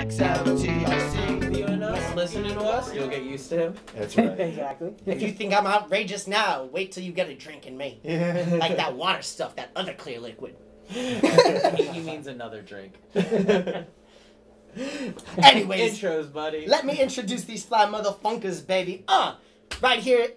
Xotic. Viewing us, listening to us, you'll get used to him. That's right. Exactly. If you think I'm outrageous now, wait till you get a drink in me. Like that water stuff, that other clear liquid. He means another drink. Anyways, Intros, buddy. let me introduce these fly motherfuckers, baby. Right here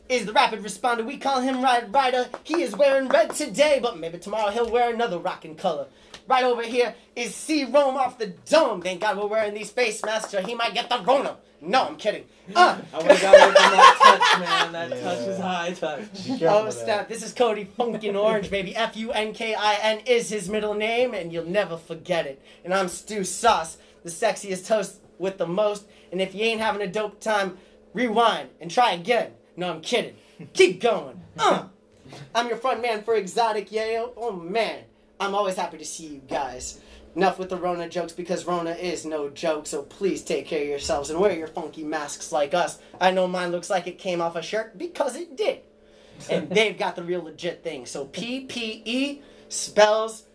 is the rapid responder. We call him Ride Rider. He is wearing red today, but maybe tomorrow he'll wear another rockin' color. Right over here is C. Rome off the dome. Thank God we're wearing these face masks or he might get the Rona. No, I'm kidding. I would have got away from that touch, man. That touch is high touch. Oh, snap. This is Cody Funkin' Orange, baby. Funkin is his middle name, and you'll never forget it. And I'm Stu Sauce, the sexiest host with the most. And if you ain't having a dope time, rewind and try again. No, I'm kidding. Keep going. I'm your front man for Xotic Yeyo. Oh, man. I'm always happy to see you guys. Enough with the Rona jokes because Rona is no joke, so please take care of yourselves and wear your funky masks like us. I know mine looks like it came off a shirt because it did. And they've got the real legit thing. So PPE spells...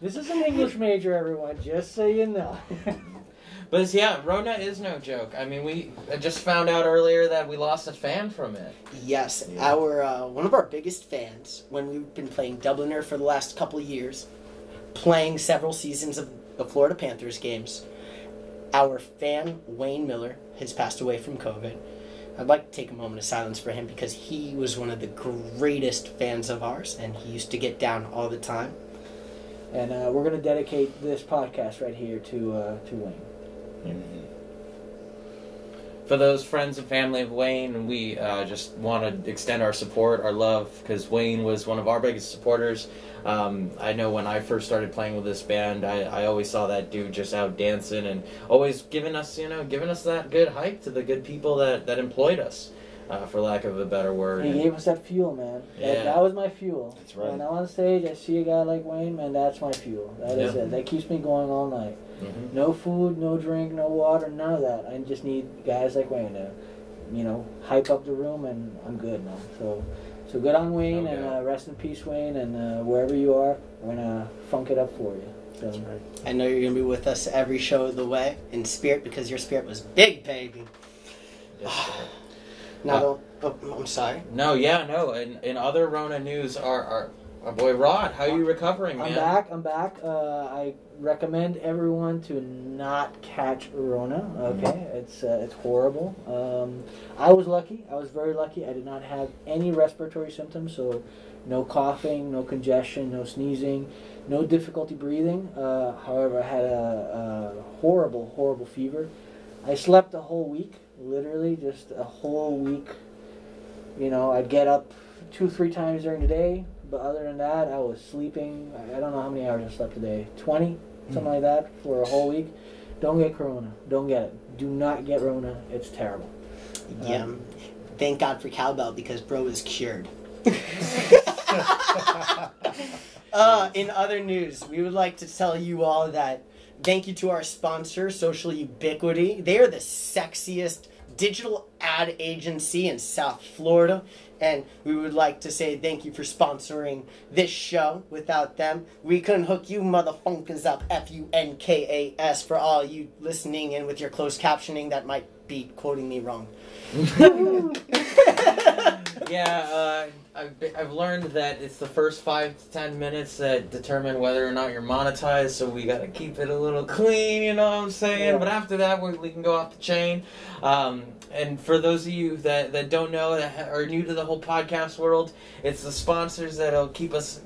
This is an English major, everyone, just so you know. But yeah, Rona is no joke. I mean, we just found out earlier that we lost a fan from it. Yes, our one of our biggest fans, when we've been playing Dubliner for the last couple of years, playing several seasons of the Florida Panthers games, our fan, Wayne Miller, has passed away from COVID. I'd like to take a moment of silence for him because he was one of the greatest fans of ours, and he used to get down all the time. And we're going to dedicate this podcast right here to Wayne. Mm-hmm. For those friends and family of Wayne, we just want to extend our support, our love, because Wayne was one of our biggest supporters. I know when I first started playing with this band, I always saw that dude just out dancing and always giving us that good hype to the good people that employed us, for lack of a better word. He gave us that fuel, man. Yeah. That was my fuel. That's right. When I'm on stage, I see a guy like Wayne, man, that's my fuel. That is it. That keeps me going all night. Mm-hmm. No food, no drink, no water, none of that. I just need guys like Wayne to, hype up the room, and I'm good now. So good on Wayne, and rest in peace, Wayne, and wherever you are, we're going to funk it up for you. So. That's right. I know you're going to be with us every show of the way in spirit because your spirit was big, baby. Yes, sir. Now, I'm sorry. No. In other Rona news, our boy Rod, how are you recovering, man? I'm back. I recommend everyone to not catch Rona. Okay, it's horrible. I was lucky. I was very lucky. I did not have any respiratory symptoms, so no coughing, no congestion, no sneezing, no difficulty breathing. However, I had a horrible fever. I slept a whole week, literally just a whole week. I'd get up 2-3 times during the day. But other than that, I was sleeping. I don't know how many hours I slept a day. 20? Something like that for a whole week. Don't get corona. Don't get it. Do not get Rona. It's terrible. Yeah. Thank God for cowbell because bro is cured. In other news, we would like to tell you all that thank you to our sponsor, Social Ubiquity. They are the sexiest digital ad agency in South Florida. And we would like to say thank you for sponsoring this show. Without them, we couldn't hook you motherfuckers up, Funkas, for all you listening in with your closed captioning that might be quoting me wrong. I've learned that it's the first 5 to 10 minutes that determine whether or not you're monetized, so we gotta keep it a little clean, you know what I'm saying? Yeah. But after that, we can go off the chain. And for those of you that don't know, that are new to the whole podcast world, it's the sponsors that'll keep us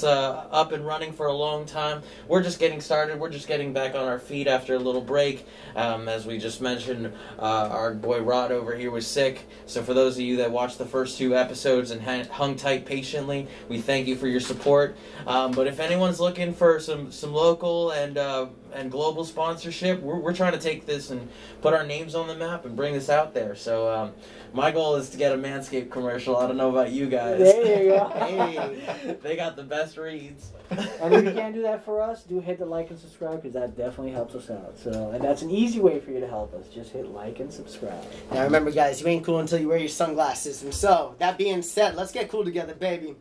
up and running for a long time. We're just getting started. We're just getting back on our feet after a little break. As we just mentioned, our boy Rod over here was sick. So for those of you that watched the first 2 episodes and hung tight patiently, we thank you for your support. But if anyone's looking for some local and global sponsorship, we're trying to take this and put our names on the map and bring this out there. So my goal is to get a Manscaped commercial. I don't know about you guys. There you go. Hey, they got the best reads. And if you can't do that for us, do hit the like and subscribe because that definitely helps us out. So, and that's an easy way for you to help us. Just hit like and subscribe. Now remember, guys, you ain't cool until you wear your sunglasses. And so, that being said, let's get cool together, baby.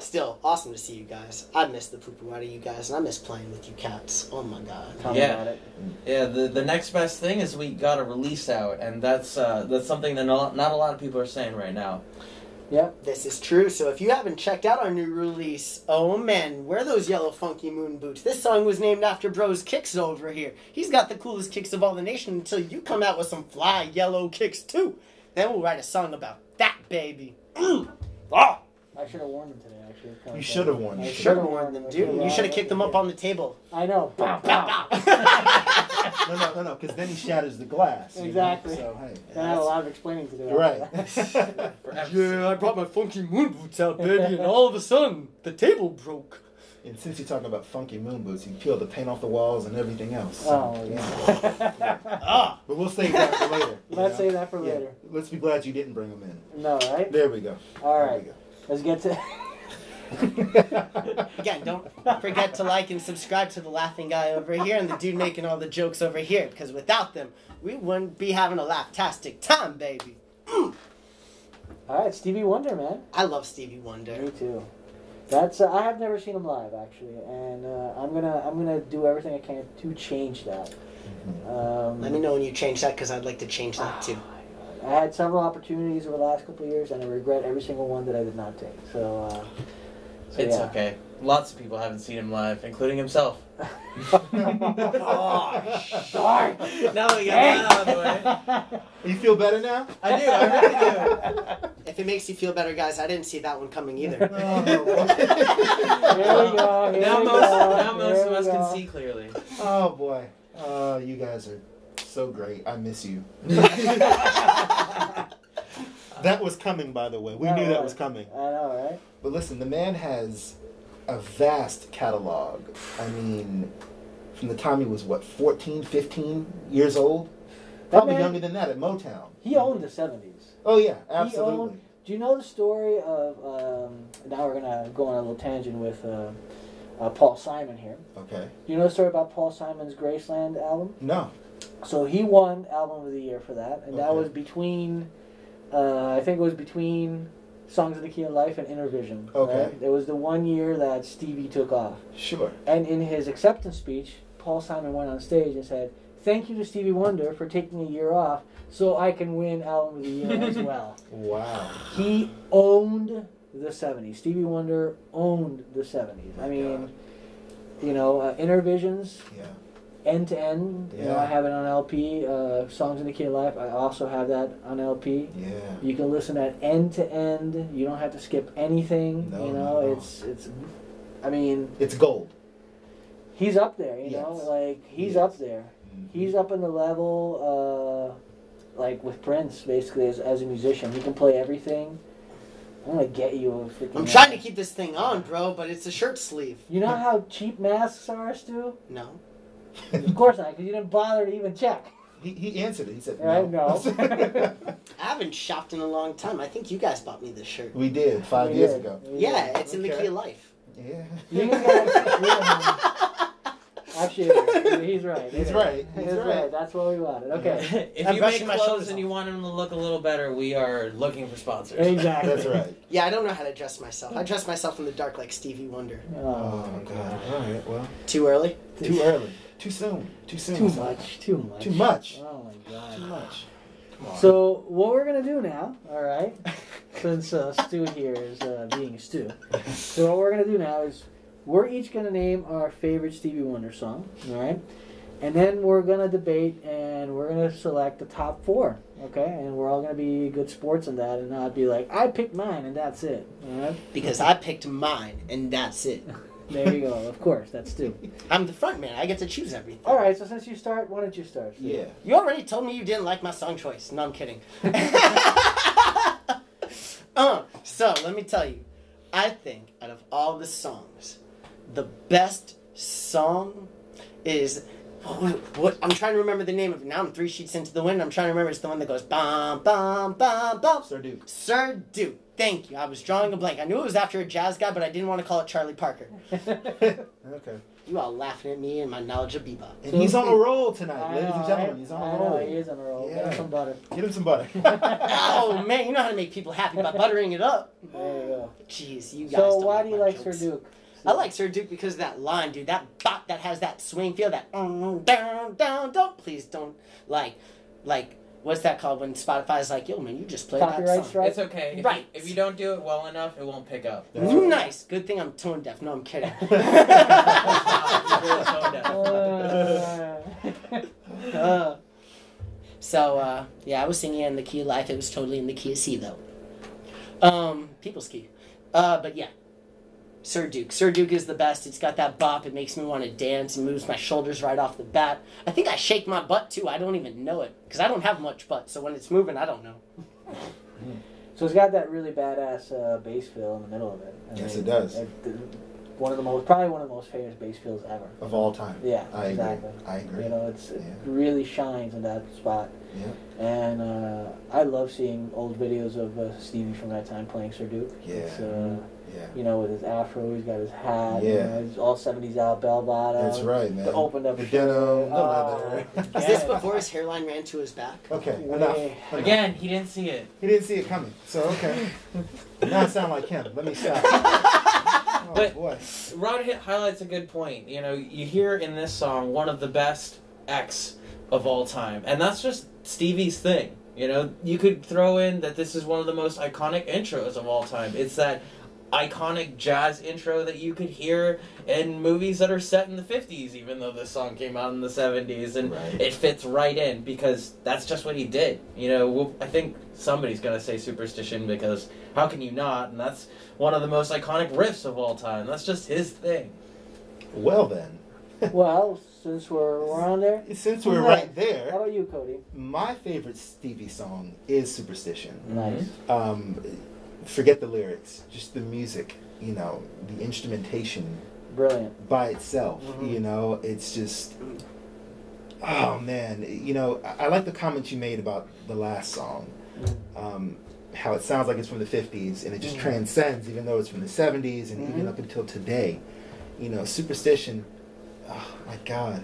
Still, awesome to see you guys. I miss the poo-poo out of you guys, and I miss playing with you cats. Oh my god. Tell me about it. Yeah. The next best thing is we got a release out, and that's something that not a lot of people are saying right now. Yep. This is true. So if you haven't checked out our new release, oh man, wear those yellow funky moon boots. This song was named after Bro's kicks over here. He's got the coolest kicks of all the nation until you come out with some fly yellow kicks too. Then we'll write a song about that, baby. Oh! I should have warned them today, actually. You should have warned them. You should have warned them, dude. You should have kicked them up on the table. I know. Bow, bow. No, because then he shatters the glass. Exactly. You know? So, hey. I have a lot of explaining to do. Right. Yeah, I brought my funky moon boots out, baby, and all of a sudden, the table broke. And since you're talking about funky moon boots, he peeled the paint off the walls and everything else. Oh, yeah. But we'll save that for later. Let's save that for later. Let's be glad you didn't bring them in. No, right? There we go. All right. Let's get to... Again, don't forget to like and subscribe to the laughing guy over here and the dude making all the jokes over here, because without them, we wouldn't be having a laugh-tastic time, baby. All right, Stevie Wonder, man. I love Stevie Wonder. Me too. That's I have never seen him live, actually, and I'm gonna do everything I can to change that. Let me know when you change that, because I'd like to change that too. I had several opportunities over the last couple of years, and I regret every single one that I did not take. So It's yeah. okay. Lots of people haven't seen him live, including himself. Oh, sorry. Now that we got that out of the way. You feel better now? I do, I really do. If it makes you feel better, guys, I didn't see that one coming either. Here we go. Now most of us can see clearly. Oh boy. You guys are so great. I miss you. That was coming, by the way. We knew that was coming. I know, right? But listen, the man has a vast catalog. I mean, from the time he was, 14, 15 years old? Probably younger than that at Motown. He owned the 70s. Oh, yeah, absolutely. Do you know the story of, now we're going to go on a little tangent with Paul Simon here. Okay. Do you know the story about Paul Simon's Graceland album? No. So he won Album of the Year for that, and that was between, I think it was between Songs of the Key of Life and Intervision. Okay. Right? It was the 1 year that Stevie took off. Sure. And in his acceptance speech, Paul Simon went on stage and said, "Thank you to Stevie Wonder for taking a year off so I can win Album of the Year as well." Wow. He owned the 70s. Stevie Wonder owned the 70s. I mean, you know, Intervisions, end to end. You know, I have it on LP. Songs in the Key of Life, I also have that on LP. Yeah. You can listen at end to end. You don't have to skip anything. No, you know, no. it's. I mean, it's gold. He's up there. You know, like he's up there. Mm-hmm. He's up in the level, like with Prince, basically as a musician. He can play everything. I'm gonna get you a freaking. I'm trying to keep this thing on, bro, but it's a shirt sleeve. You know how cheap masks are, Stu? No. Of course not, because you didn't bother to even check. He answered it. He said no. no. I haven't shopped in a long time. I think you guys bought me this shirt. We did 5 years ago. Yeah, it's in the Key of Life. Yeah. You guys, actually, he's right. He's right. He's right. That's what we wanted. Okay. If you make clothes and you want them to look a little better, we are looking for sponsors. Exactly. That's right. Yeah, I don't know how to dress myself. I dress myself in the dark like Stevie Wonder. Oh, God. All right. Well. Too early? Too early. Too soon. Too soon. Too much. Too much. Too much. Oh my God. Too much. Come on. So what we're gonna do now, all right? Since Stu here is being Stu, so what we're gonna do now is we're each gonna name our favorite Stevie Wonder song, all right? And then we're gonna debate and we're gonna select the top 4, okay? And we're all gonna be good sports in that and not be like, I picked mine and that's it, all right? Because I picked mine and that's it. There you go. Of course, that's Stu. I'm the front man. I get to choose everything. All right. So since you start, why don't you start? Stu? Yeah. You already told me you didn't like my song choice. No, I'm kidding. So, let me tell you. I think out of all the songs, the best song is what? I'm trying to remember the name of it. Now I'm 3 sheets into the wind. I'm trying to remember. It's the one that goes bum bum bum bum. Sir Duke. Sir Duke. Thank you. I was drawing a blank. I knew it was after a jazz guy, but I didn't want to call it Charlie Parker. Okay. You all laughing at me and my knowledge of bebop. And he's on a roll tonight, ladies and gentlemen. He's on a roll. He is on a roll. Yeah. Get him some butter. Get him some butter. Oh man, you know how to make people happy by buttering it up. There you go. Jeez, you guys. So don't why do you my like Sir jokes. Duke? I like Sir Duke because of that line, dude. That bop that has that swing feel. That down, down, don't. Please don't. Like, what's that called when Spotify's like, yo, man, you just played that Copyright song. strike? It's okay. Right. If you don't do it well enough, it won't pick up. That's right. Nice. Good thing I'm tone deaf. No, I'm kidding. You're really tone deaf. So, yeah, I was singing in the key of life. It was totally in the key of C, though. People's key. But yeah. Sir Duke. Sir Duke is the best. It's got that bop. It makes me want to dance and moves my shoulders right off the bat. I think I shake my butt, too. I don't even know it. Because I don't have much butt. So when it's moving, I don't know. So it's got that really badass bass fill in the middle of it. Yes, it does. Probably one of the most famous bass fills ever. Of all time. Yeah, I exactly. agree. I agree. You know, it really shines in that spot. Yeah. And I love seeing old videos of Stevie from that time playing Sir Duke. Yeah. It's, Yeah. you know, with his afro, he's got his hat. Yeah. You know, he's all 70s out, bell bottom. That's right, man. The opened up The shirt. denim, the leather. Is this before his hairline ran to his back? Okay, Way- enough. Again, he didn't see it. He didn't see it coming, so okay. Now I sound like him. Let me stop. Oh, But- boy. Rod highlights a good point. You know, you hear in this song one of the best X of all time, and that's just Stevie's thing. You know, you could throw in that this is one of the most iconic intros of all time. It's that iconic jazz intro that you could hear in movies that are set in the 50s, even though this song came out in the 70s, and Right. it fits right in because that's just what he did. You know, I think somebody's gonna say Superstition because how can you not? And that's one of the most iconic riffs of all time. That's just his thing. Well then, Well, since we're on there, since we're right there, how about you, Cody? my favorite Stevie song is Superstition. Nice. Forget the lyrics, just the music, you know, the instrumentation Brilliant. by itself, Mhm. you know, it's just, oh man, you know, I like the comments you made about the last song, how it sounds like it's from the 50s and it just transcends even though it's from the 70s and even up until today, you know, Superstition, oh my God,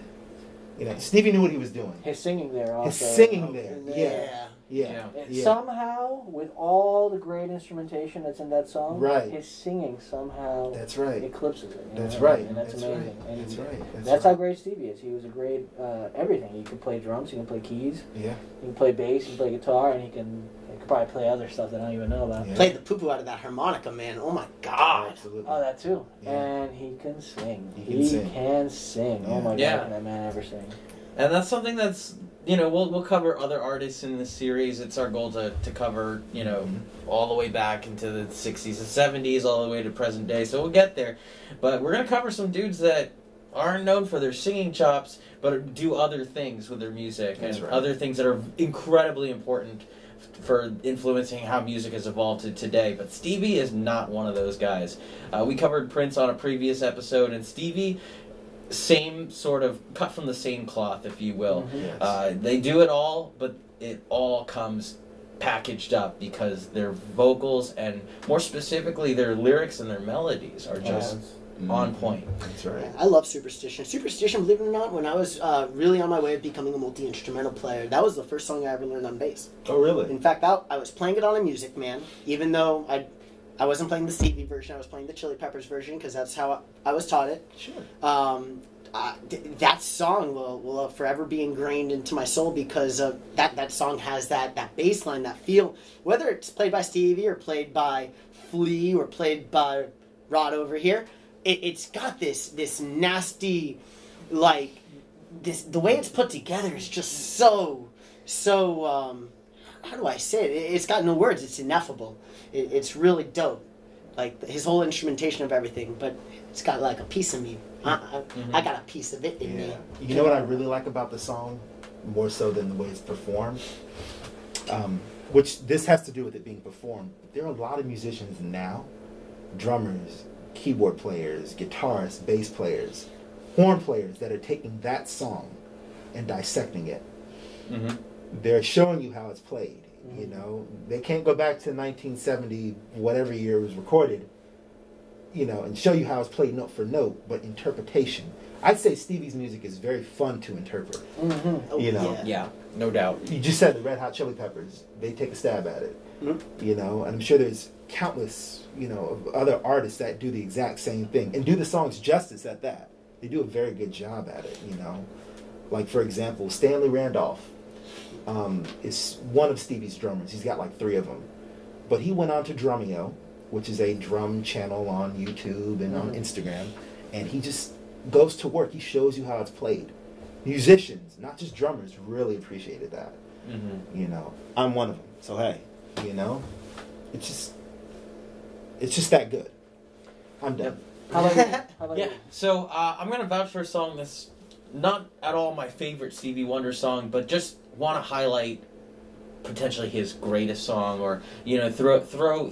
you know, Stevie knew what he was doing. His singing there also. His singing there, in yeah. Yeah. And Yeah. somehow, with all the great instrumentation that's in that song, Right. his singing somehow That's right. eclipses it. you That's know? right. And that's amazing. Right. And That's right. that's how great Stevie is. He was a great everything. He can play drums, he can play keys, Yeah. he can play bass, he can play guitar, and he can probably play other stuff that I don't even know about. Yeah. Played the poo-poo out of that harmonica, man. Oh my God. Absolutely. Oh, that too. Yeah. And he can sing. He can sing. Oh my God, Yeah. can that man ever sing? And that's something that's, you know, we'll cover other artists in this series. It's our goal to cover, you know, all the way back into the 60s and 70s, all the way to present day. So we'll get there. But we're going to cover some dudes that aren't known for their singing chops, but do other things with their music. That's and right. other things that are incredibly important for influencing how music has evolved to today. But Stevie is not one of those guys. We covered Prince on a previous episode, and Stevie, same sort of cut from the same cloth, if you will. Yes. They do it all, but it all comes packaged up because their vocals and more specifically their lyrics and their melodies are just on point. That's right. I love Superstition. Superstition, believe it or not, when I was really on my way of becoming a multi-instrumental player, that was the first song I ever learned on bass. Oh, really? In fact, I was playing it on a Music Man, even though I wasn't playing the Stevie version, I was playing the Chili Peppers version, because that's how I was taught it. Sure. That song will forever be ingrained into my soul because of that song has that bass line, that feel, whether it's played by Stevie or played by Flea or played by Rod over here, it's got this nasty, like, the way it's put together is just so how do I say it? It's got no words. It's ineffable. It's really dope. Like, his whole instrumentation of everything, but it's got, like, a piece of me. I got a piece of it in me. Yeah. You know what I really like about the song, more so than the way it's performed? Which this has to do with it being performed. There are a lot of musicians now, drummers, keyboard players, guitarists, bass players, horn players that are taking that song and dissecting it. Mm-hmm. They're showing you how it's played. You know, they can't go back to 1970, whatever year it was recorded, you know, and show you how it's played note for note, but interpretation. I'd say Stevie's music is very fun to interpret. Oh, You know, Yeah, no doubt. you just said the Red Hot Chili Peppers, they take a stab at it. You know, and I'm sure there's countless, you know, of other artists that do the exact same thing and do the songs justice at that. They do a very good job at it, you know. Like, for example, Stanley Randolph is one of Stevie's drummers. He's got like 3 of them. But he went on to Drumeo, which is a drum channel on YouTube and on Instagram, and he just goes to work. He shows you how it's played. Musicians, not just drummers, really appreciated that. You know, I'm one of them. So hey, you know, it's just that good. I'm done. How about you? How about Yeah, you? so I'm going to vouch for a song that's not at all my favorite Stevie Wonder song, but just want to highlight potentially his greatest song, or, you know, throw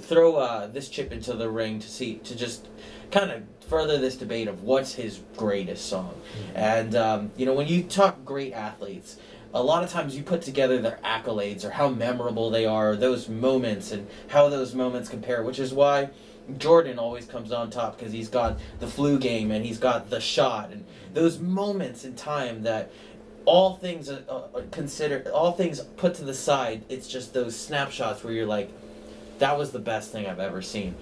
this chip into the ring to just kind of further this debate of what's his greatest song. And, you know, when you talk great athletes, a lot of times you put together their accolades or how memorable they are, those moments, and how those moments compare, which is why Jordan always comes on top, because he's got the flu game and he's got the shot, and those moments in time that all things considered, all things put to the side, it's just those snapshots where you're like, that was the best thing I've ever seen.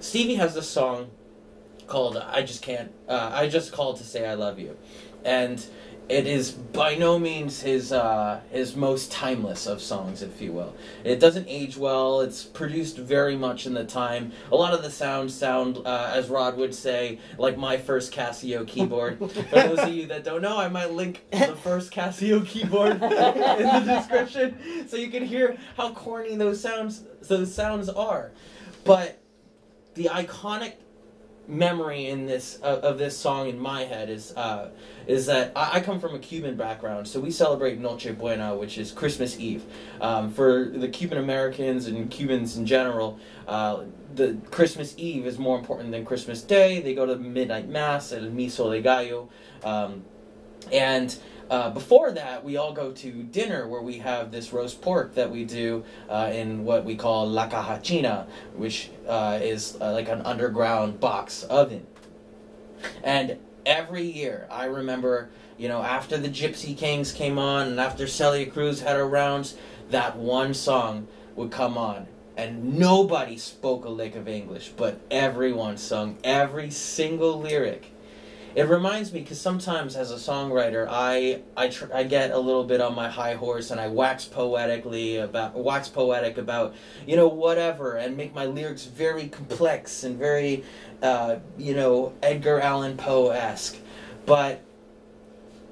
Stevie has this song called I Just Called to Say I Love You, and it is by no means his most timeless of songs, if you will. It doesn't age well. It's produced very much in the time. A lot of the sound, as Rod would say, like my first Casio keyboard. For those of you that don't know, I might link the first Casio keyboard in the description, so you can hear how corny those sounds are. But the iconic memory in this of this song in my head is that I come from a Cuban background, so we celebrate Noche Buena, which is Christmas Eve. For the Cuban Americans and Cubans in general, the Christmas Eve is more important than Christmas Day. They go to midnight mass at El Miso de Gallo, and before that, we all go to dinner where we have this roast pork that we do in what we call La Caja China, which is like an underground box oven. And every year, I remember, you know, after the Gypsy Kings came on and after Celia Cruz had her rounds, that one song would come on. And nobody spoke a lick of English, but everyone sung every single lyric. It reminds me, because sometimes as a songwriter, I get a little bit on my high horse and I wax poetic about, you know, whatever, and make my lyrics very complex and very, you know, Edgar Allan Poe-esque. But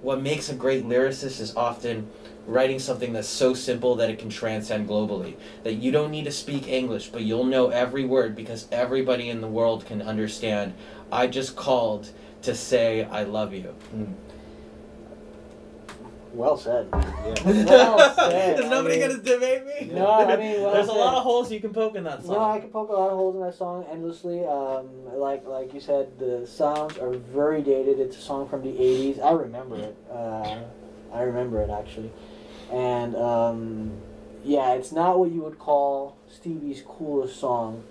what makes a great lyricist is often writing something that's so simple that it can transcend globally. That you don't need to speak English, but you'll know every word because everybody in the world can understand. I just called to say I love you. Well said. Yeah. Well said. Is nobody gonna debate me? No, I mean, well there's said. a lot of holes you can poke in that song. No, I can poke a lot of holes in that song endlessly. Like you said, the sounds are very dated. It's a song from the 80s. I remember it. Actually. And yeah, it's not what you would call Stevie's coolest song.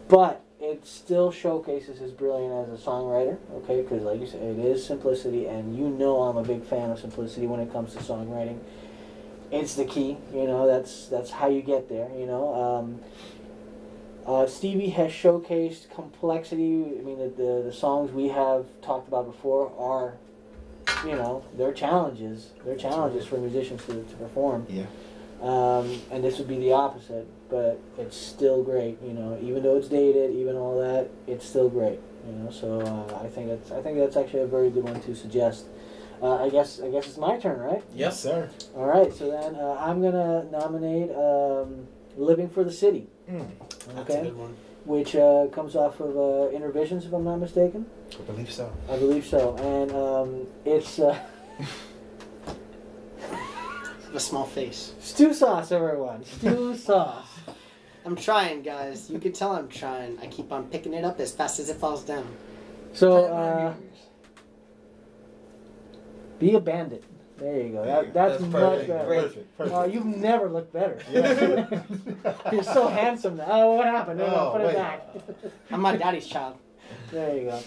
But it still showcases his brilliance as a songwriter, okay? Because, like you said, it is simplicity, and you know I'm a big fan of simplicity when it comes to songwriting. It's the key, you know. That's how you get there, you know. Stevie has showcased complexity. I mean, the songs we have talked about before are, you know, they're challenges. They're challenges for musicians to perform. Yeah. And this would be the opposite, but it's still great, you know. Even though it's dated, even all that, it's still great, you know. So I think that's actually a very good one to suggest. I guess it's my turn, right? Yes, sir. All right. So then I'm gonna nominate "Living for the City." That's a good one. Which comes off of Intervisions, if I'm not mistaken. I believe so. I believe so, and it's. A small face. Stew sauce, everyone. Stew sauce. I'm trying, guys. You can tell I'm trying. I keep on picking it up as fast as it falls down. So, Be a bandit. There you go. That's much perfect. better. Perfect. You've never looked better. Yeah. You're so handsome now. Oh, what happened? No, put it back. I'm my daddy's child. There you go.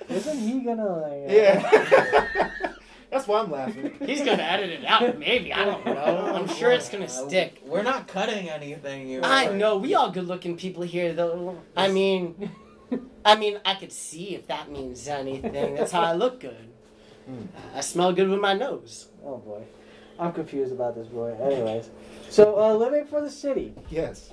Isn't he gonna like? Yeah. That's why I'm laughing. He's gonna edit it out, maybe. I don't know. I'm sure it's gonna stick. We're not cutting anything. I know. We all good-looking people here, though. I mean, I could see if that means anything. That's how I look good. I smell good with my nose. Oh boy, I'm confused about this boy. Anyways, so Living for the City. Yes.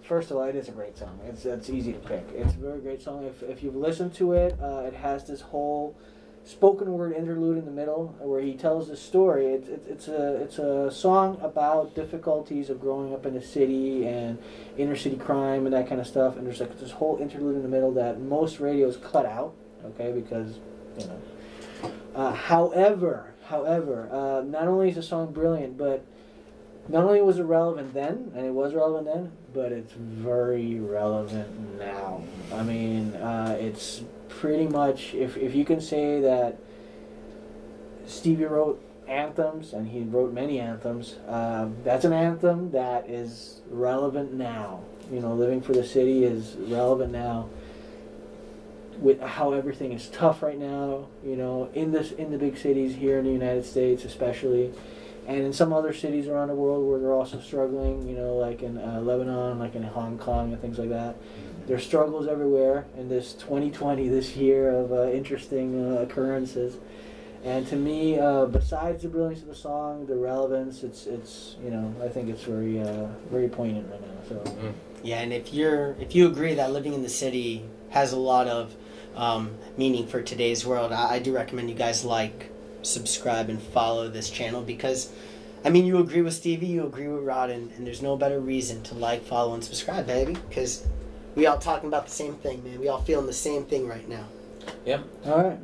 First of all, it is a great song. It's easy to pick. It's a very great song. If you've listened to it, it has this whole spoken word interlude in the middle where he tells the story. It's a song about difficulties of growing up in a city and inner city crime and that kind of stuff. And there's like this whole interlude in the middle that most radios cut out, okay, because you know. However, not only is the song brilliant, but not only was it relevant then, and it was relevant then, but it's very relevant now. I mean, it's pretty much, if you can say that Stevie wrote anthems, and he wrote many anthems, that's an anthem that is relevant now. You know, Living for the City is relevant now with how everything is tough right now, you know, in the big cities here in the United States especially, and in some other cities around the world where they're also struggling, you know, like in Lebanon, like in Hong Kong and things like that. There's struggles everywhere in this 2020, this year of interesting occurrences. And to me, besides the brilliance of the song, the relevance, it's you know, I think it's very very poignant right now. So yeah, and if you agree that living in the city has a lot of meaning for today's world, I do recommend you guys like, subscribe, and follow this channel because, I mean, you agree with Stevie, you agree with Rod, and there's no better reason to like, follow, and subscribe, baby, because we all talking about the same thing, man. We all feeling the same thing right now. Yep. All right.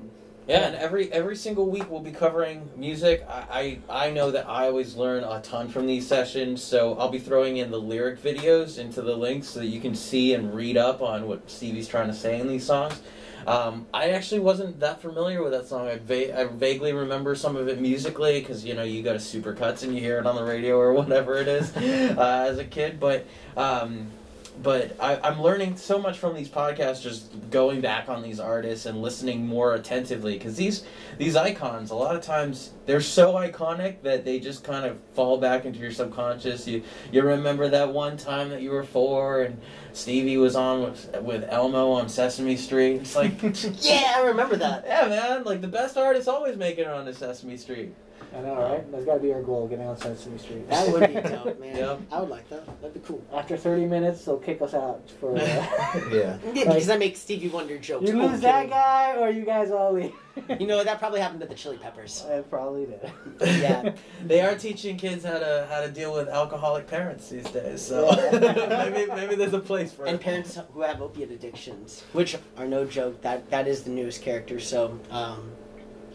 Yeah, and every single week we'll be covering music. I know that I always learn a ton from these sessions, so I'll be throwing in the lyric videos into the links so that you can see and read up on what Stevie's trying to say in these songs. I actually wasn't that familiar with that song. I vaguely remember some of it musically because, you know, you go to Supercuts and you hear it on the radio or whatever it is as a kid, but I'm learning so much from these podcasts, just going back on these artists and listening more attentively, because these icons, a lot of times, they're so iconic that they just kind of fall back into your subconscious. You remember that one time that you were 4 and Stevie was on with Elmo on Sesame Street. It's like, yeah, I remember that. Yeah, man, like the best artists always make it onto Sesame Street. I know, right? That's got to be our goal, getting on Sesame Street. That would be dope, man. Yep. I would like that. That'd be cool. After 30 minutes, they'll kick us out for... Yeah. Because I make Stevie Wonder jokes. You lose that guy, or you guys all leave. You know, that probably happened to the Chili Peppers. It probably did. Yeah. They are teaching kids how to deal with alcoholic parents these days, so maybe there's a place for it. And parents who have opiate addictions, which are no joke. That is the newest character, so...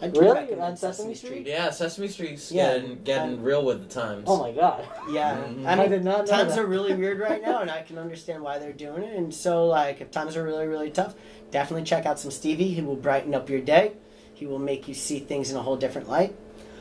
I do really? recommend On Sesame Street? Yeah, Sesame Street's Yeah. getting real with the times. Oh my god. Yeah, Mhm. I mean, did not know times that. are really weird right now, and I can understand why they're doing it. And so, like, if times are really, really tough, definitely check out some Stevie. He will brighten up your day. He will make you see things in a whole different light.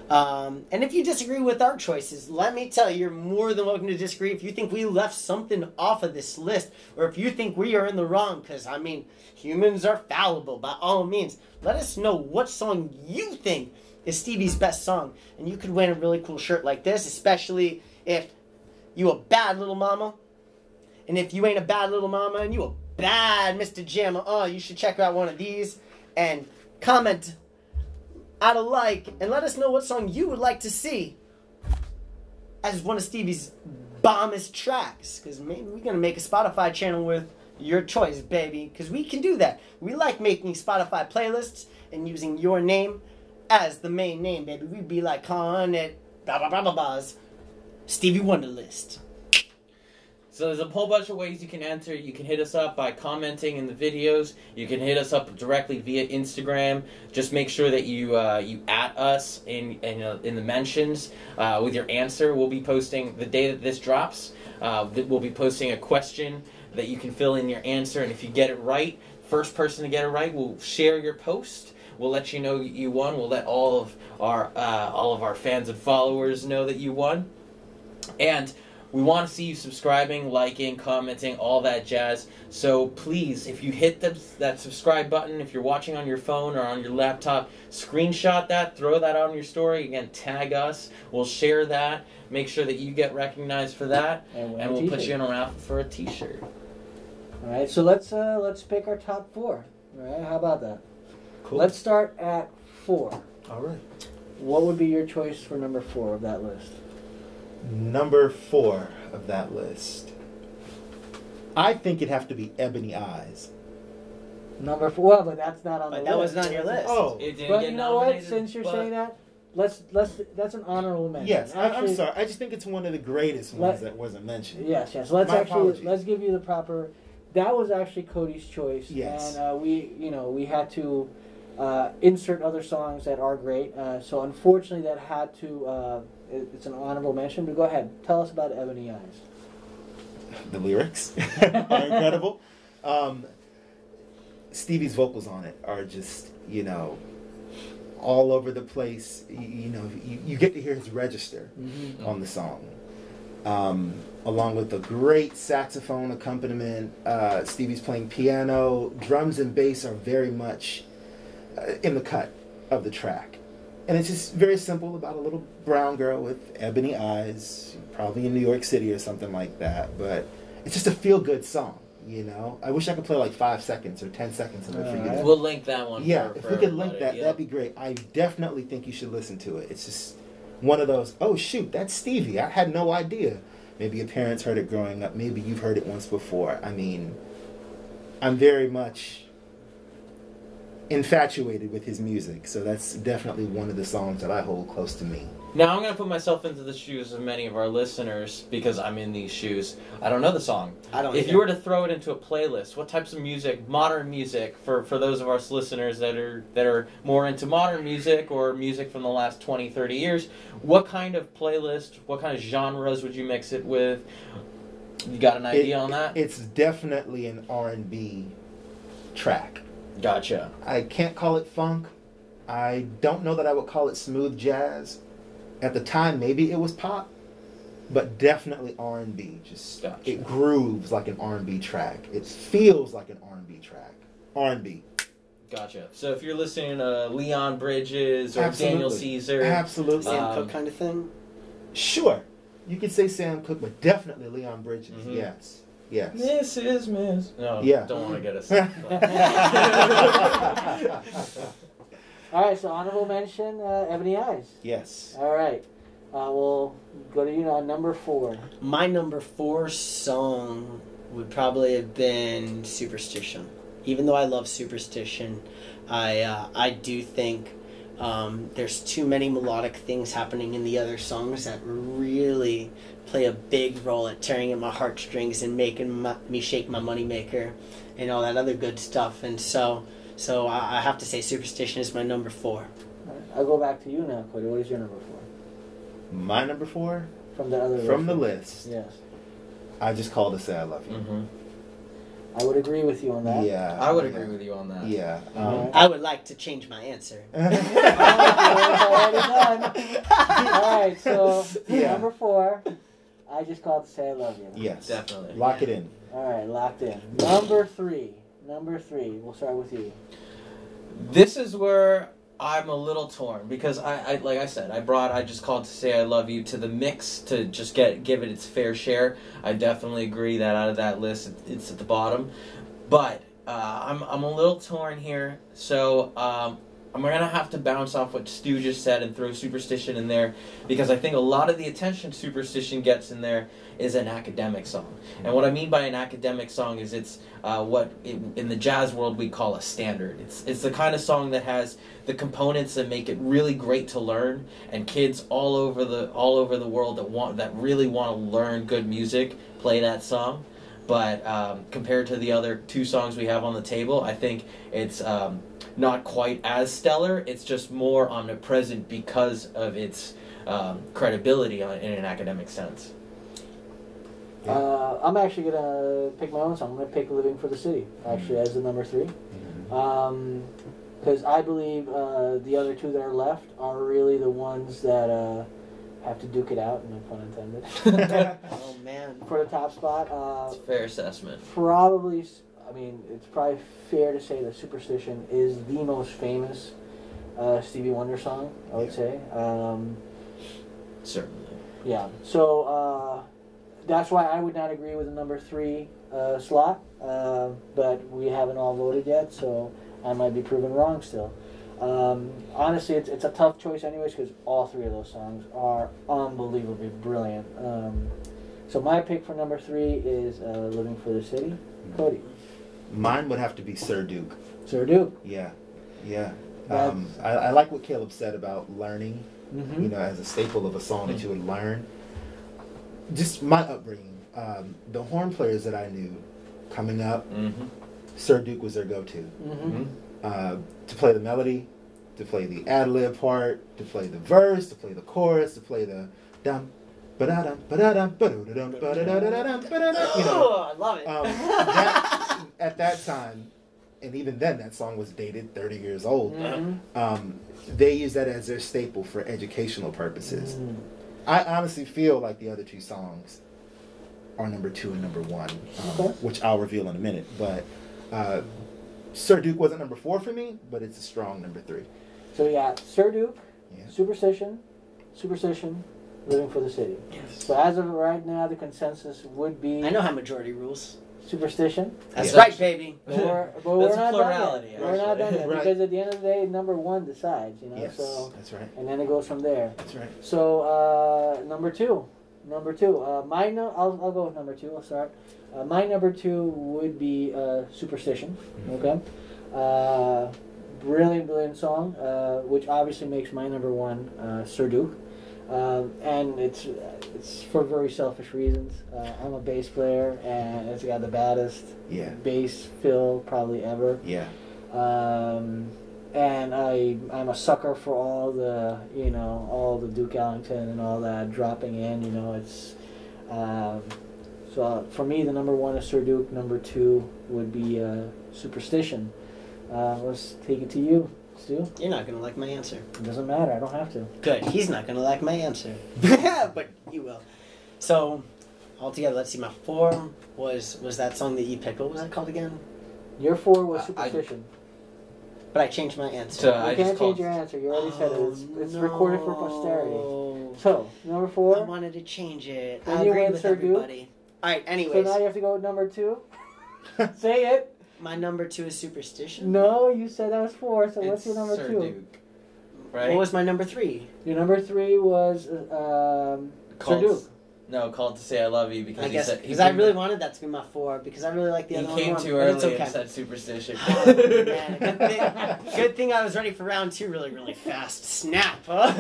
And if you disagree with our choices, let me tell you, you're more than welcome to disagree. If you think we left something off of this list, or if you think we are in the wrong, because, I mean, humans are fallible, by all means, let us know what song you think is Stevie's best song, and you could win a really cool shirt like this, especially if you a bad little mama, and if you ain't a bad little mama and you a bad Mr. Jammer, you should check out one of these and comment out a like and let us know what song you would like to see as one of Stevie's bombest tracks, because maybe we're gonna make a Spotify channel with your choice, baby, because we can do that. We like making Spotify playlists and using your name as the main name, baby. We'd be like calling it blah blah blah blah blah's Stevie Wonder list. So there's a whole bunch of ways you can enter. You can hit us up by commenting in the videos. You can hit us up directly via Instagram. Just make sure that you at us in the mentions with your answer. We'll be posting the day that this drops. We'll be posting a question that you can fill in your answer, and if you get it right, first person to get it right will share your post. We'll let you know you won. We'll let all of our fans and followers know that you won. And we want to see you subscribing, liking, commenting, all that jazz. So please, if you hit that subscribe button, if you're watching on your phone or on your laptop, screenshot that, throw that on your story. Again, tag us. We'll share that. Make sure that you get recognized for that, and we'll put you in a raffle for a T-shirt. All right, so let's pick our top 4. All right, how about that? Cool. Let's start at 4. All right. What would be your choice for number 4 of that list? Number 4 of that list. I think it'd have to be Ebony Eyes. Number 4, well, but that's not on the But list. that was not your list. Oh. It didn't But get you know what? nominated, Since you're but- saying that, let's that's an honorable mention. Yes, I'm Actually, sorry. I just think it's one of the greatest ones that wasn't mentioned. Yes. Let's My actually apologies. let's give you the proper. That was actually Cody's choice. Yes. And we had to insert other songs that are great. So unfortunately, that had to. It's an honorable mention. But go ahead, tell us about Ebony Eyes. The lyrics are incredible. Stevie's vocals on it are just, all over the place. You get to hear his register on the song. Along with a great saxophone accompaniment. Stevie's playing piano. Drums and bass are very much in the cut of the track. And it's just very simple, about a little brown girl with ebony eyes, probably in New York City or something like that. But it's just a feel-good song, I wish I could play like 5 seconds or 10 seconds of it for you. Alright. We'll link that one. Yeah, for if we could link everybody, that, yeah. that'd be great. I definitely think you should listen to it. It's just one of those, oh shoot, that's Stevie. I had no idea. Maybe your parents heard it growing up. Maybe you've heard it once before. I mean, I'm very much infatuated with his music, so that's definitely one of the songs that I hold close to me. Now I'm going to put myself into the shoes of many of our listeners because I'm in these shoes. I don't know the song. I don't If either. you were to throw it into a playlist, what types of music, modern music, for those of our listeners that are more into modern music or music from the last 20, 30 years, what kind of playlist, what kind of genres would you mix it with? You got an idea on that? It's definitely an R&B track. Gotcha. I can't call it funk. I don't know that I would call it smooth jazz. At the time, maybe it was pop, but definitely R&B. Just Gotcha. It grooves like an R&B track. It feels like an R&B track. R&B. Gotcha. So if you're listening to Leon Bridges or Absolutely. Daniel Caesar, Absolutely. Sam Cooke kind of thing. Sure. You could say Sam Cooke, but definitely Leon Bridges. Mhm. Yes. Yes. Mrs. Miss. No, Yeah. don't want to get us. All right, so honorable mention, Ebony Eyes. Yes. All right, we'll go to you on number 4. My number 4 song would probably have been Superstition. Even though I love Superstition, I do think there's too many melodic things happening in the other songs that really play a big role at tearing at my heartstrings and making me shake my moneymaker and all that other good stuff. And so I have to say Superstition is my number 4. All right, I'll go back to you now, Cody. What is your number 4? My number 4? From the other From the list. list. Yes. I Just Called to Say I Love You. Mm-hmm. I would agree with you on that. Yeah. I would yeah. agree with you on that. Yeah. I would like to change my answer. Already done. All right, so Yeah. number 4, I Just Called to Say I Love You. Yes. Definitely. Lock it in. All right, locked in. Number 3. We'll start with you. This is where I'm a little torn because I like I said, I Just Called to Say I Love You to the mix to just give it its fair share. I definitely agree that out of that list, it's at the bottom. But I'm a little torn here, so I'm going to have to bounce off what Stu just said and throw Superstition in there because I think a lot of the attention Superstition gets in there is an academic song. And what I mean by an academic song is it's what in the jazz world we call a standard. It's the kind of song that has the components that make it really great to learn, and kids all over the world that really want to learn good music play that song. But compared to the other 2 songs we have on the table, I think it's not quite as stellar. It's just more omnipresent because of its credibility in an academic sense. I'm actually gonna pick my own song. I'm gonna pick "Living for the City" actually as the number 3, because I believe the other two that are left are really the ones that have to duke it out. No pun intended. Oh man, for the top spot. It's a fair assessment. Probably. I mean, it's probably fair to say that "Superstition" is the most famous Stevie Wonder song. I would say. Certainly. Yeah. So. That's why I would not agree with the number 3 slot, but we haven't all voted yet, so I might be proven wrong still. Honestly, it's a tough choice anyways, because all 3 of those songs are unbelievably brilliant. So my pick for number 3 is "Living for the City." Cody. Mine would have to be Sir Duke. Sir Duke. Yeah. I like what Caleb said about learning, as a staple of a song that you would learn. Just my upbringing, the horn players that I knew coming up, Sir Duke was their go-to. To play the melody, to play the ad-lib part, to play the verse, to play the chorus, to play the dum, ba-da-dum, ba-da-dum, ba-da-dum, ba-da-da-da-dum, I love it. At that time, and even then that song was dated 30 years old, they used that as their staple for educational purposes. I honestly feel like the other 2 songs are number 2 and number 1, which I'll reveal in a minute. But Sir Duke wasn't number 4 for me, but it's a strong number 3. So we got Sir Duke, Superstition, "Living for the City." Yes. So as of right now, the consensus would be... I know how majority rules. Superstition. That's right, baby. But we're That's not plurality, done yet. We're not done yet, Right. because at the end of the day, number 1 decides, Yes, so... that's right. And then it goes from there. That's right. So, number 2. I'll go with number 2. I'll start. My number 2 would be Superstition. Okay. Brilliant song, which obviously makes my number 1 Sir Duke. And it's for very selfish reasons. I'm a bass player, and it's got the baddest bass fill probably ever. Yeah. And I'm a sucker for all the Duke Ellington and all that dropping in. It's so for me the number 1 is Sir Duke. Number 2 would be Superstition. Let's take it to you, Stu. You're not gonna like my answer. It doesn't matter. I don't have to. Good. He's not gonna like my answer, but you will. So, altogether, let's see. My 4 was that song that you picked. What was that called again? Your 4 was Superstition. But I changed my answer. So You can't change your answer. You already said it. It's recorded for posterity. So, number 4. I wanted to change it. Then I you agreed went with Sir Duke. everybody. All right. So Anyways, now you have to go with number 2. Say it. my number 2 is Superstition. No, you said that was 4. So what's It's your number Sir 2? Duke, right? What was my number 3? Your number 3 was Sir Duke. No, Called to Say I Love You because I guess he because I really wanted that to be my 4 because I really like the he other one. came more, too but early it's okay. and said Superstition. Oh, man. Good thing I was ready for round 2 really fast. Snap. Huh?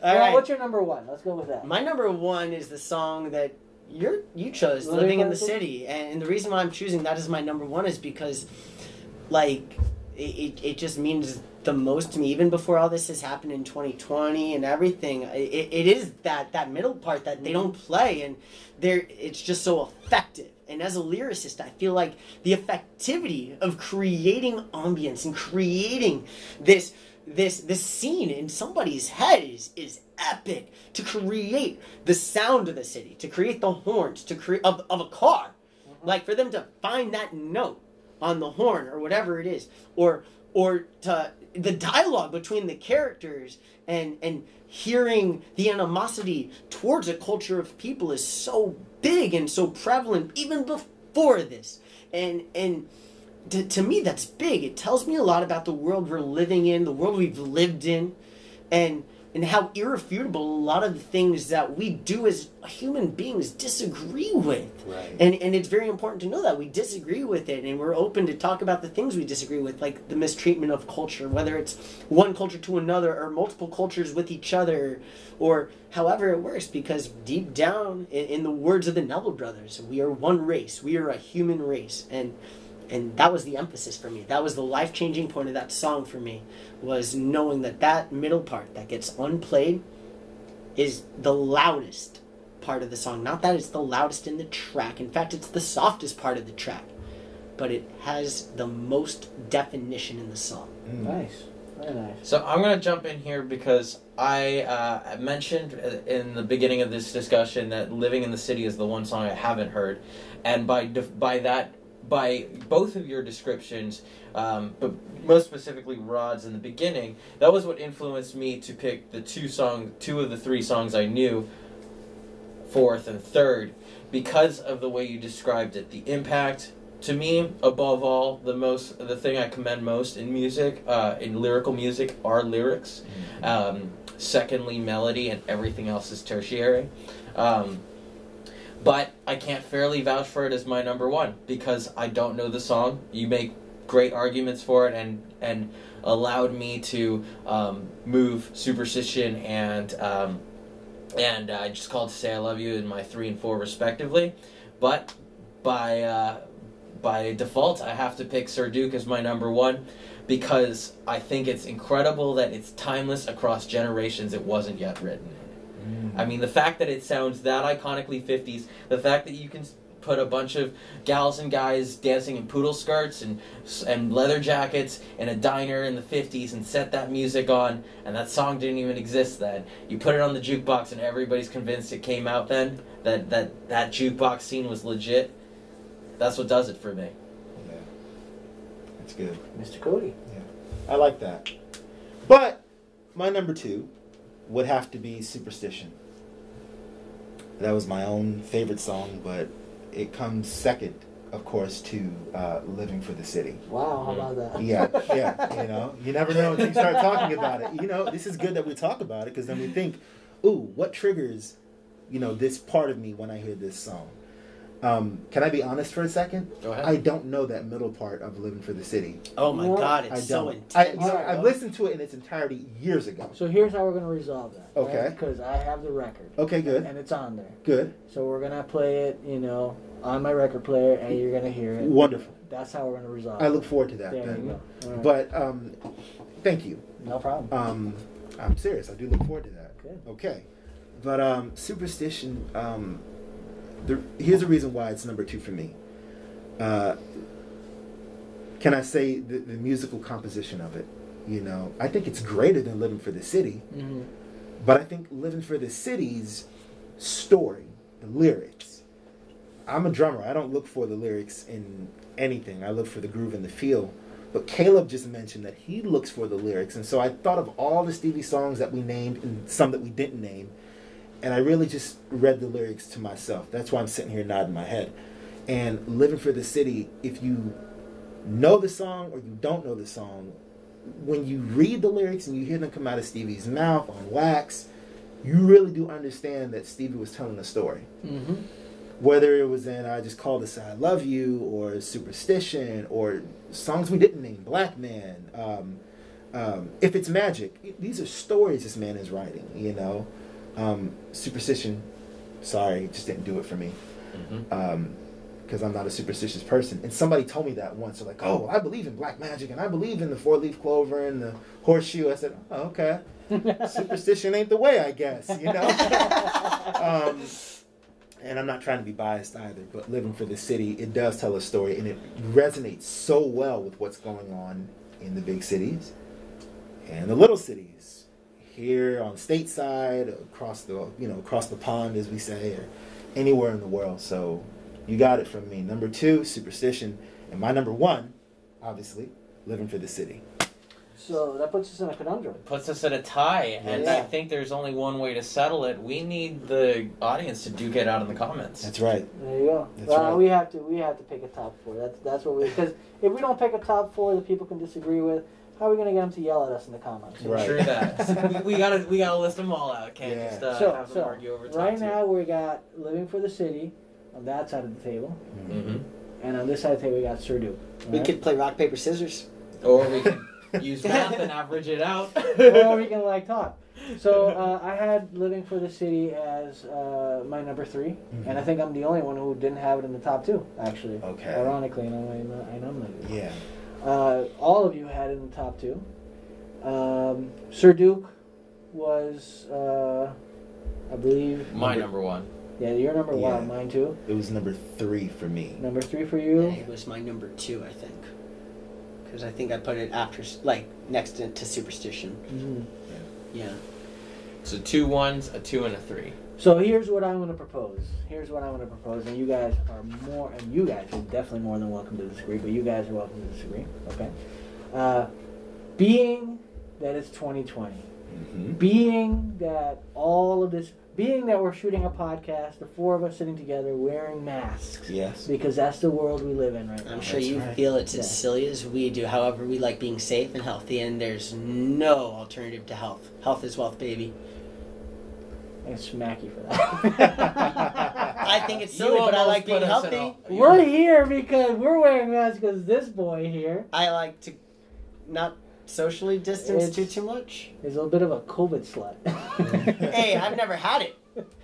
All right. What's your number 1? Let's go with that. My number 1 is the song that you chose, Living in the City. And the reason why I'm choosing that as my number 1 is because, like, it just means the most to me. Even before all this has happened in 2020 and everything, it is that middle part that they don't play. And it's just so effective. And as a lyricist, I feel like the effectivity of creating ambience and creating this scene in somebody's head is epic. To create the sound of the city, to create the horns, of a car, like for them to find that note on the horn or whatever it is, or to the dialogue between the characters and hearing the animosity towards a culture of people is so big and so prevalent even before this, and to me that's big. It tells me a lot about the world we're living in, the world we've lived in, and how irrefutable a lot of the things that we do as human beings disagree with. Right. And it's very important to know that we disagree with it, and we're open to talk about the things we disagree with, like the mistreatment of culture, whether it's one culture to another or multiple cultures with each other, or however it works, because deep down, in the words of the Neville brothers, we are one race. We are a human race. And that was the emphasis for me. That was the life-changing point of that song for me, was knowing that middle part that gets unplayed is the loudest part of the song. Not that it's the loudest in the track. In fact, it's the softest part of the track. But it has the most definition in the song. Nice. Very nice. So I'm going to jump in here because I mentioned in the beginning of this discussion that Living in the City is the one song I haven't heard. And by both of your descriptions, but most specifically Rod's in the beginning, that was what influenced me to pick the two of the three songs I knew, fourth and third, because of the way you described it. The impact, to me, above all, the thing I commend most in music, in lyrical music, are lyrics. Secondly, melody, and everything else is tertiary. But I can't fairly vouch for it as my number one because I don't know the song. You make great arguments for it and allowed me to move Superstition and I Just Called to Say I Love You in my 3 and 4 respectively. But by default, I have to pick Sir Duke as my number one because I think it's incredible that it's timeless across generations. It wasn't yet written. I mean, the fact that it sounds that iconically 50s, the fact that you can put a bunch of gals and guys dancing in poodle skirts and leather jackets in a diner in the 50s and set that music on, and that song didn't even exist then. You put it on the jukebox and everybody's convinced it came out then, that jukebox scene was legit. That's what does it for me. Yeah. That's good. Mr. Cody. Yeah. I like that. But my number two would have to be Superstition. That was my own favorite song, but it comes second, of course, to Living for the City. Wow, how about that? Yeah, you know, you never know until you start talking about it. You know, this is good that we talk about it because then we think, ooh, what triggers, you know, this part of me when I hear this song? Can I be honest for a second? Go ahead. I don't know that middle part of Living for the City. Oh my God, it's so intense. I've listened to it in its entirety years ago. So here's how we're going to resolve that. Okay. Because I have the record. Okay, good. And it's on there. Good. So we're going to play it, you know, on my record player, and you're going to hear it. Wonderful. That's how we're going to resolve it. I look forward to that. There then. you go. All right. But thank you. No problem. I'm serious. I do look forward to that. Good. Okay. But Superstition, here's the reason why it's number two for me. Can I say the musical composition of it? You know, I think it's greater than Living for the City. Mm-hmm. But I think Living for the City's story, the lyrics. I'm a drummer. I don't look for the lyrics in anything. I look for the groove and the feel. But Caleb just mentioned that he looks for the lyrics. And so I thought of all the Stevie songs that we named and some that we didn't name. And I really just read the lyrics to myself. That's why I'm sitting here nodding my head. And Living for the City, if you know the song or you don't know the song, when you read the lyrics and you hear them come out of Stevie's mouth on wax, you really do understand that Stevie was telling a story. Mm-hmm. Whether it was in I Just Called to Say I Love You or Superstition or songs we didn't name, Black Man, If It's Magic, these are stories this man is writing, you know. Superstition, sorry, just didn't do it for me. Because I'm not a superstitious person. And somebody told me that once. They're like, oh, I believe in black magic and I believe in the 4-leaf clover and the horseshoe. I said, oh, okay. Superstition ain't the way, I guess, you know? And I'm not trying to be biased either, but Living for the City, it does tell a story and it resonates so well with what's going on in the big cities and the little cities. Here on stateside, across the pond, as we say, or anywhere in the world. So you got it from me. Number two, Superstition, and my number one, obviously, Living for the City. So that puts us in a conundrum. Puts us at a tie, and I think there's only one way to settle it. We need the audience to duke it out in the comments. That's right. There you go. That's right. We have to pick a top four. That's what we, because if we don't pick a top four that people can disagree with, how are we going to get them to yell at us in the comments? Right. True that. we gotta list them all out. Can't just have them argue over top right two. now we got Living for the City on that side of the table, and on this side of the table we got Sir Duke. We could play rock, paper, scissors. Or we can use math and average it out. Or we can talk. So I had Living for the City as my number 3, and I think I'm the only one who didn't have it in the top 2, actually. Okay. Ironically, and I'm not. Yeah. All of you had it in the top 2. Sir Duke was, I believe... My number 1. Yeah, your number Yeah. one, mine too. It was number 3 for me. Number 3 for Yeah, you. it was my number 2, I think. Because I think I put it after, like, next to Superstition. Mm-hmm. Yeah. So 2 1s, a 2, and a 3. So here's what I'm going to propose. And you guys are definitely more than welcome to disagree, but you guys are welcome to disagree, okay? Being that it's 2020, being that we're shooting a podcast, the 4 of us sitting together wearing masks, Yes. because that's the world we live in right now. I'm sure That's you right. feel it's Yeah. as silly as we do. However, we like being safe and healthy, and there's no alternative to health. Health is wealth, baby. I can smack you for that. I think it's silly, but I like being healthy. We're here because we're wearing masks because this boy here I like to not socially distance It's- too much. is a little bit of a COVID slut. Hey, I've never had it.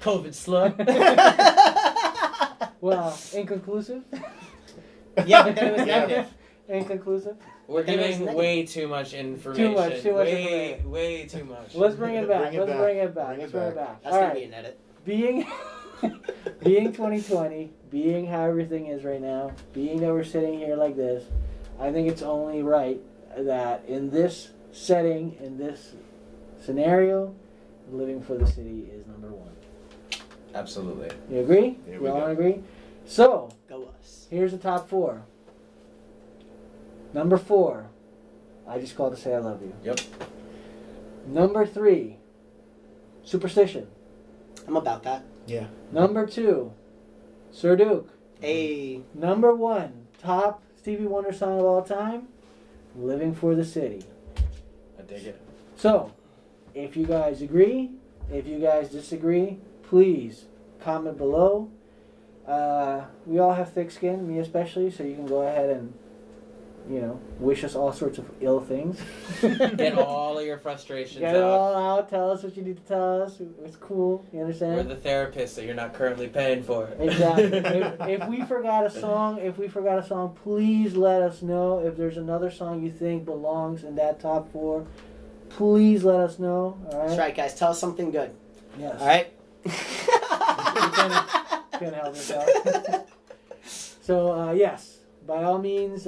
COVID slut. Well, inconclusive. Yeah, but then it was negative. Inconclusive. We're Then it was giving negative. way too much information. Too much way, information. way too much. Let's bring it back. Bring it Let's back. bring it back. Bring Let's it bring it back. back. That's All gonna be right. an edit. Being 2020, being how everything is right now, being that we're sitting here like this, I think it's only right that in this setting, in this scenario, living for the city is number 1. Absolutely. You agree? Here we You all go. agree? So, Go us. here's the top 4. Number 4, I Just Called to Say I Love You. Yep. Number 3, Superstition. I'm about that. Yeah. Number 2, Sir Duke. Hey, Number 1, top Stevie Wonder song of all time, Living for the City. I dig it. So, if you guys agree, if you guys disagree, please comment below. We all have thick skin, me especially, so you can go ahead and, wish us all sorts of ill things. Get all of your frustrations Get it out. all out. Tell us what you need to tell us. It's cool. You We're understand? the therapist that you're not currently paying for. Exactly. if we forgot a song, please let us know. If there's another song you think belongs in that top 4, please let us know. All right. that's right, guys. Tell us something good. Yes. All right. Can't help yourself. So yes, by all means,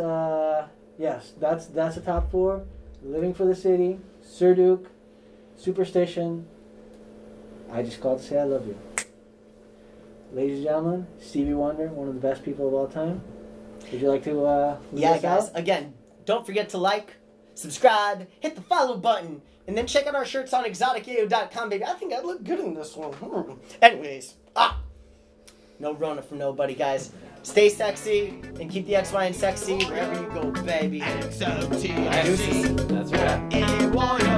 yes, that's the top 4. Living for the City, Sir Duke, Superstition. I Just Called to Say I Love You. Ladies and gentlemen, Stevie Wonder, one of the best people of all time. Would you like to lead Yeah, us guys. out? Again, don't forget to like, subscribe, hit the follow button, and then check out our shirts on exoticyeyo.com, baby. I think I look good in this one. Anyways, no Rona from nobody, guys. Stay sexy and keep the XY and sexy wherever you go, baby. That's right. Yeyo.